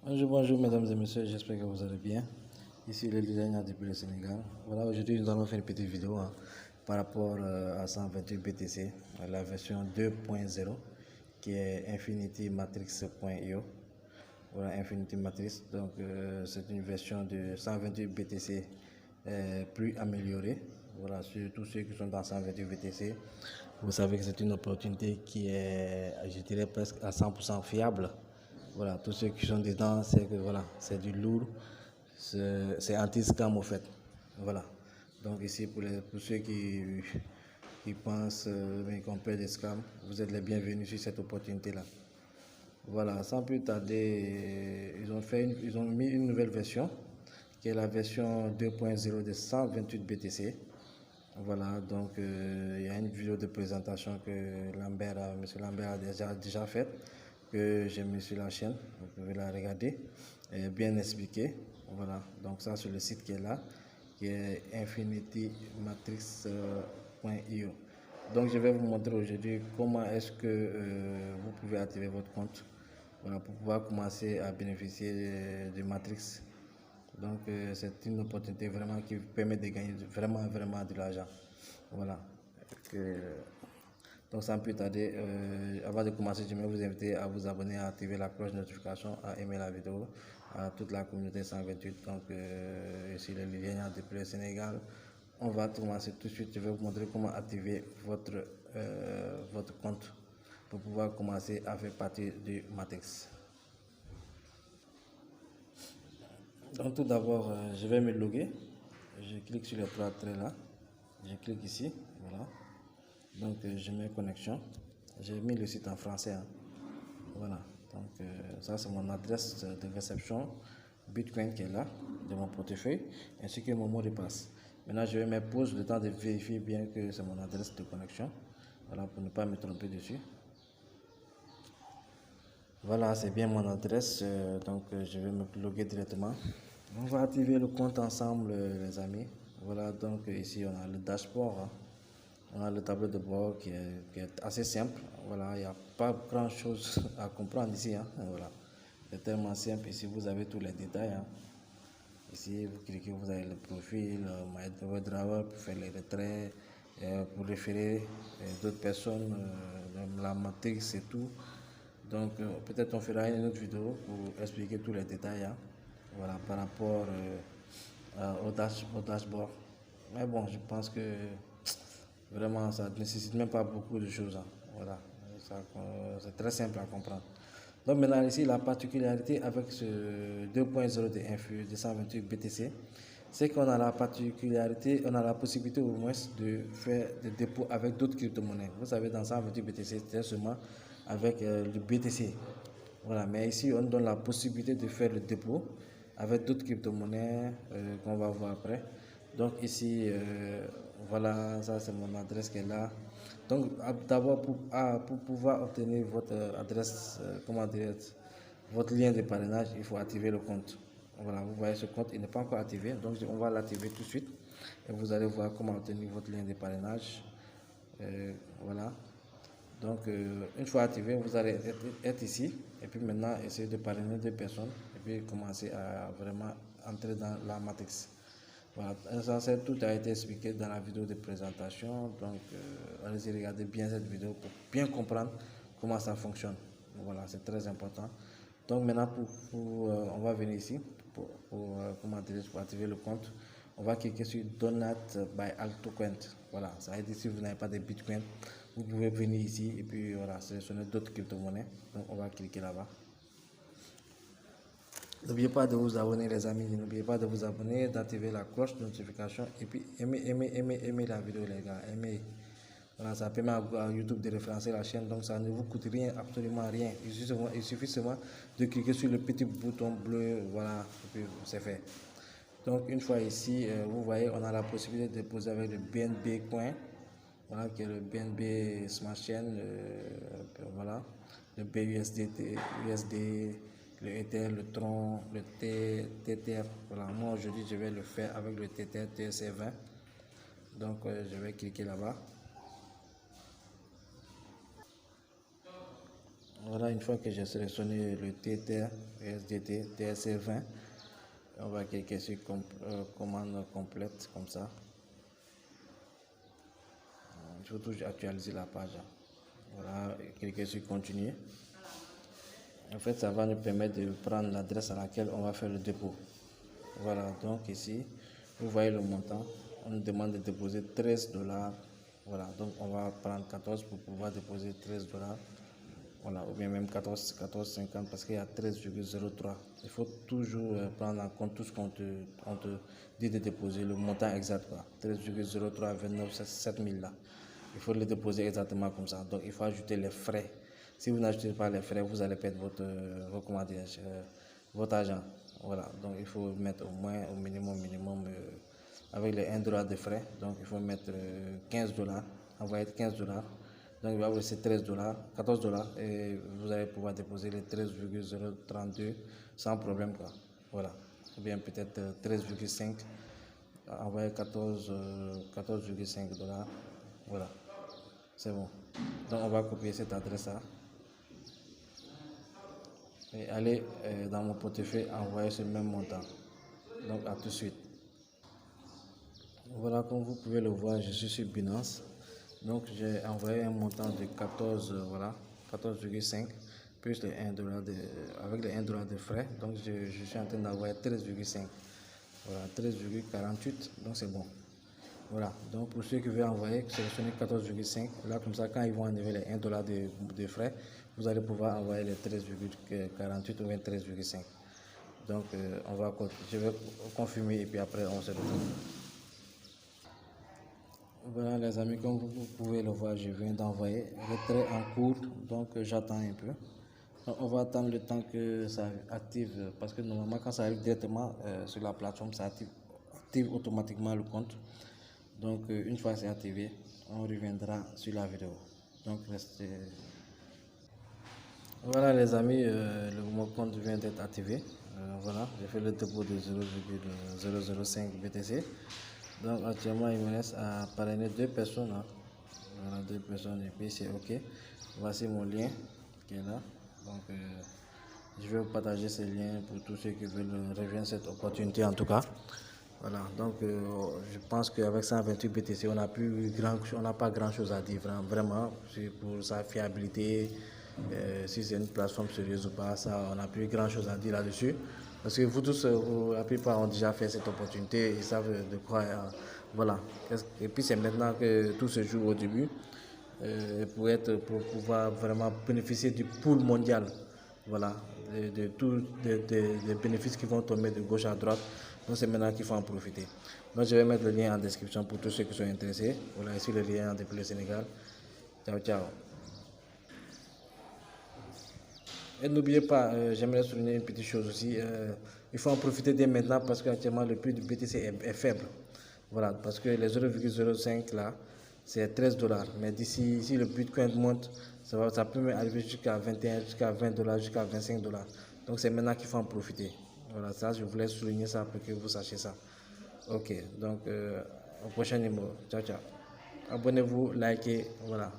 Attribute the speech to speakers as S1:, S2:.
S1: Bonjour mesdames et messieurs, j'espère que vous allez bien. Ici le designer depuis le Sénégal. Voilà, aujourd'hui nous allons faire une petite vidéo par rapport à 128 BTC, la version 2.0 qui est Infinity Matrix.io. Voilà, Infinity Matrix, donc c'est une version de 128 BTC plus améliorée. Voilà, sur tous ceux qui sont dans 128 BTC, vous savez que c'est une opportunité qui est, je dirais, presque à 100% fiable. Voilà, tous ceux qui sont dedans, c'est que voilà, c'est du lourd, c'est anti-scam au fait. Voilà. Donc ici, pour ceux qui pensent qu'on peut des scams, vous êtes les bienvenus sur cette opportunité-là. Voilà, sans plus tarder, ils ont mis une nouvelle version, qui est la version 2.0 de 128 BTC. Voilà, donc il y a une vidéo de présentation que M. Lambert a déjà faite, que j'ai mis sur la chaîne, vous pouvez la regarder, et bien expliqué. Voilà, donc ça sur le site qui est là, qui est infinitymatrix.io. Donc je vais vous montrer aujourd'hui comment est-ce que vous pouvez activer votre compte, voilà, pour pouvoir commencer à bénéficier de Matrix. Donc c'est une opportunité vraiment qui vous permet de gagner vraiment de l'argent. Voilà. Donc sans plus tarder, avant de commencer, je vais vous inviter à vous abonner, à activer la cloche de notification, à aimer la vidéo, à toute la communauté 128. Donc ici le lien depuis le Sénégal. On va commencer tout de suite. Je vais vous montrer comment activer votre compte pour pouvoir commencer à faire partie du Matrix. Donc tout d'abord, je vais me loguer. Je clique sur les trois traits là. Je clique ici, voilà. Donc je mets connexion. J'ai mis le site en français, hein. Voilà. Donc ça c'est mon adresse de réception Bitcoin qui est là, de mon portefeuille, ainsi que mon mot de passe. Maintenant je vais mettre pause le temps de vérifier bien que c'est mon adresse de connexion. Voilà, pour ne pas me tromper dessus. Voilà, c'est bien mon adresse, donc je vais me loguer directement. On va activer le compte ensemble, les amis. Voilà, donc ici on a le dashboard, hein. On a le tableau de bord qui est assez simple. Voilà, il n'y a pas grand chose à comprendre ici, hein. Voilà, c'est tellement simple. Ici vous avez tous les détails, hein. Ici vous cliquez, vous avez le profil, MyDriver pour faire les retraits, pour référer d'autres personnes, la matrix et tout. Donc peut-être on fera une autre vidéo pour expliquer tous les détails, hein. Voilà, par rapport au dashboard. Mais bon, je pense que vraiment ça ne nécessite même pas beaucoup de choses, hein. Voilà, c'est très simple à comprendre. Donc maintenant ici, la particularité avec ce 2.0 de 128 BTC, c'est qu'on a la particularité, on a la possibilité au moins de faire des dépôts avec d'autres crypto-monnaies. Vous savez, dans 128 BTC, c'est seulement avec le BTC. Voilà, mais ici, on donne la possibilité de faire le dépôt avec d'autres crypto-monnaies qu'on va voir après. Donc ici, voilà, ça c'est mon adresse qui est là. Donc d'abord, pour pouvoir obtenir votre adresse, comment dire, votre lien de parrainage, il faut activer le compte. Voilà, vous voyez ce compte, il n'est pas encore activé, donc on va l'activer tout de suite. Et vous allez voir comment obtenir votre lien de parrainage. Voilà. Donc, une fois activé, vous allez être ici. Et puis maintenant, essayer de parrainer deux personnes. Et puis commencer à vraiment entrer dans la matrix. Voilà, tout a été expliqué dans la vidéo de présentation. Donc, allez-y regarder bien cette vidéo pour bien comprendre comment ça fonctionne. Voilà, c'est très important. Donc maintenant, on va venir ici pour activer le compte. On va cliquer sur Donate by Altcoin. Voilà, ça veut dire si vous n'avez pas de Bitcoin, vous pouvez venir ici et puis voilà, sélectionner d'autres crypto-monnaies. Donc on va cliquer là-bas. N'oubliez pas de vous abonner, les amis. N'oubliez pas de vous abonner, d'activer la cloche de notification et puis aimez la vidéo, les gars. Aimez. Voilà, ça permet à YouTube de référencer la chaîne, donc ça ne vous coûte rien, absolument rien. Il suffit seulement de cliquer sur le petit bouton bleu, voilà, et puis c'est fait. Donc une fois ici, vous voyez, on a la possibilité de déposer avec le BNB Coin, voilà, qui est le BNB Smart Chain, voilà, le BUSD, le Ether, le Tron, le Tether. Voilà, moi aujourd'hui je vais le faire avec le Tether TC20. Donc je vais cliquer là-bas. Voilà, une fois que j'ai sélectionné le TTR, SDT, TSC20, on va cliquer sur commande complète comme ça. Il faut toujours actualiser la page. Voilà, cliquer sur continuer. En fait, ça va nous permettre de prendre l'adresse à laquelle on va faire le dépôt. Voilà, donc ici, vous voyez le montant. On nous demande de déposer 13 $. Voilà, donc on va prendre 14 pour pouvoir déposer 13 $. Voilà, ou bien même 14,50 parce qu'il y a 13,03. Il faut toujours prendre en compte tout ce qu'on te dit de déposer, le montant exact. 13,03, 29, 7000 là. Il faut le déposer exactement comme ça. Donc il faut ajouter les frais. Si vous n'ajoutez pas les frais, vous allez perdre votre argent. Voilà, donc il faut mettre au moins, au minimum, avec les 1 $ de frais. Donc il faut mettre 15 $, envoyer 15 $. Donc il va vous laisser 13 $, 14 $ et vous allez pouvoir déposer les 13,032 sans problème, quoi. Voilà, ou bien peut-être 13,5, envoyer 14,5 $. Voilà, c'est bon. Donc on va copier cette adresse là et aller dans mon portefeuille envoyer ce même montant. Donc à tout de suite. Voilà, comme vous pouvez le voir, je suis sur Binance. Donc j'ai envoyé un montant de 14,5 plus les 1 $, avec les 1 $ de frais. Donc je suis en train d'envoyer 13,5. Voilà, 13,48. Donc c'est bon. Voilà, donc pour ceux qui veulent envoyer, sélectionnez 14,5. Là, comme ça, quand ils vont enlever les 1 $ de frais, vous allez pouvoir envoyer les 13,48 ou 13,5. Donc, je vais confirmer et puis après, on se retrouve. Voilà, les amis, comme vous pouvez le voir, je viens d'envoyer retrait en cours. Donc, j'attends un peu. Donc, on va attendre le temps que ça active parce que normalement, quand ça arrive directement sur la plateforme, ça active automatiquement le compte. Donc une fois c'est activé, on reviendra sur la vidéo. Donc restez. Voilà les amis, mon compte vient d'être activé. Voilà, j'ai fait le dépôt de 0,005 BTC. Donc actuellement il me reste à parrainer 2 personnes. Hein. Voilà, 2 personnes et puis c'est ok. Voici mon lien qui est là. Donc je vais vous partager ce lien pour tous ceux qui veulent rejoindre cette opportunité en tout cas. Voilà, donc je pense qu'avec 128 BTC, on n'a pas grand chose à dire vraiment pour sa fiabilité, si c'est une plateforme sérieuse ou pas, ça, on n'a plus grand chose à dire là-dessus. Parce que vous tous, la plupart ont déjà fait cette opportunité, ils savent de quoi. Voilà. Et puis c'est maintenant que tout se joue au début pour pouvoir vraiment bénéficier du pool mondial. Voilà, des bénéfices qui vont tomber de gauche à droite. Donc c'est maintenant qu'il faut en profiter. Donc je vais mettre le lien en description pour tous ceux qui sont intéressés. Voilà, ici le lien depuis le Sénégal. Ciao, ciao. Et n'oubliez pas, j'aimerais souligner une petite chose aussi. Il faut en profiter dès maintenant parce qu'actuellement le prix du BTC est faible. Voilà, parce que les 0,05 là, c'est 13 $. Mais d'ici, si le Bitcoin monte, ça peut même arriver jusqu'à 21, jusqu'à 20 $, jusqu'à 25 $. Donc c'est maintenant qu'il faut en profiter. Voilà, ça, je voulais souligner ça pour que vous sachiez ça. Ok, donc au prochain numéro. Ciao, ciao. Abonnez-vous, likez, voilà.